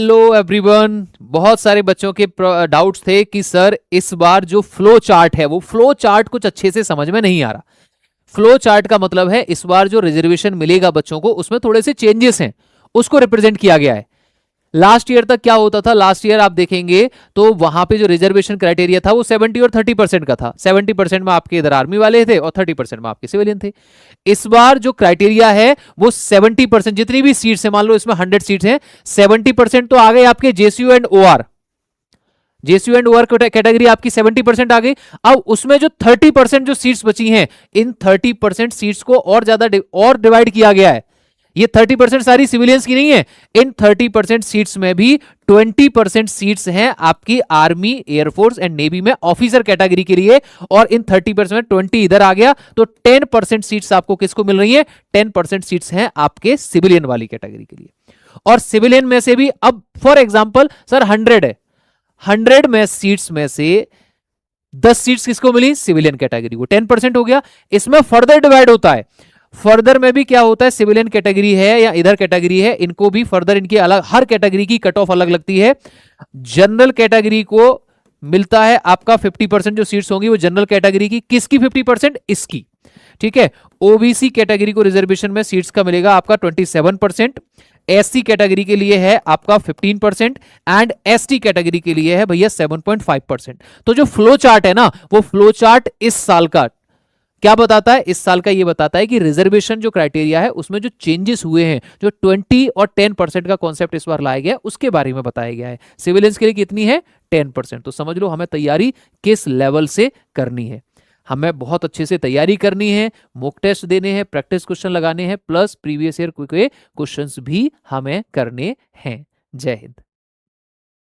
Hello everyone, बहुत सारे बच्चों के डाउट्स थे कि सर इस बार जो फ्लो चार्ट है वो फ्लो चार्ट कुछ अच्छे से समझ में नहीं आ रहा। फ्लो चार्ट का मतलब है इस बार जो रिजर्वेशन मिलेगा बच्चों को उसमें थोड़े से चेंजेस हैं, उसको रिप्रेजेंट किया गया है। लास्ट ईयर तक क्या होता था, लास्ट ईयर आप देखेंगे तो वहां पे जो रिजर्वेशन क्राइटेरिया था वो 70 और 30% का था। 70% में आपके इधर आर्मी वाले थे और 30% में आपके सिविलियन थे। इस बार जो क्राइटेरिया है वो 70%, जितनी भी सीट्स है, मान लो इसमें 100 सीट्स हैं, 70% तो आ गए आपके JCU and OR. JCU and OR category आपकी 70% आ गई। अब उसमें जो 30% जो सीट्स बची हैं, इन 30% सीट्स को और ज्यादा और डिवाइड किया गया है। ये 30% सारी सिविलियंस की नहीं है, इन 30% सीट्स में भी 20% सीट्स हैं आपकी आर्मी, एयरफोर्स एंड नेवी में ऑफिसर कैटेगरी के लिए, और इन 30% में 20 इधर आ गया, तो 10% सीट्स आपको किसको मिल रही है? 10% सीट्स हैं आपके सिविलियन वाली कैटेगरी के लिए। और सिविलियन में से भी अब फॉर एग्जाम्पल सर 100 है, 100 में सीट्स में से 10 सीट्स किसको मिली? सिविलियन कैटेगरी को, 10% हो गया। इसमें फर्दर डिवाइड होता है, फर्दर में भी क्या होता है, सिविलियन कैटेगरी है या इधर कैटेगरी है, इनको भी फर्दर इनकी अलग, हर कैटेगरी की कट ऑफ अलग लगती है। जनरल कैटेगरी को मिलता है आपका 50% जो सीट्स होंगी वो जनरल कैटेगरी की, किसकी 50%? इसकी, ठीक है। ओबीसी कैटेगरी को रिजर्वेशन में सीट्स का मिलेगा आपका 27%, एससी कैटेगरी के लिए है आपका 15% एंड एसटी कैटेगरी के लिए है भैया 7.5%। तो जो फ्लो चार्ट है ना, वो फ्लो चार्ट इस साल का क्या बताता है? इस साल का ये बताता है कि रिजर्वेशन जो क्राइटेरिया है उसमें जो चेंजेस हुए हैं, जो 20 और 10% का कॉन्सेप्ट इस बार लाया गया है, उसके बारे में बताया गया है। सिविलियंस के लिए कितनी है? 10%। तो समझ लो हमें तैयारी किस लेवल से करनी है। हमें बहुत अच्छे से तैयारी करनी है, मॉक टेस्ट देने हैं, प्रैक्टिस क्वेश्चन लगाने हैं, प्लस प्रीवियस ईयर के क्वेश्चंस भी हमें करने हैं। जय हिंद।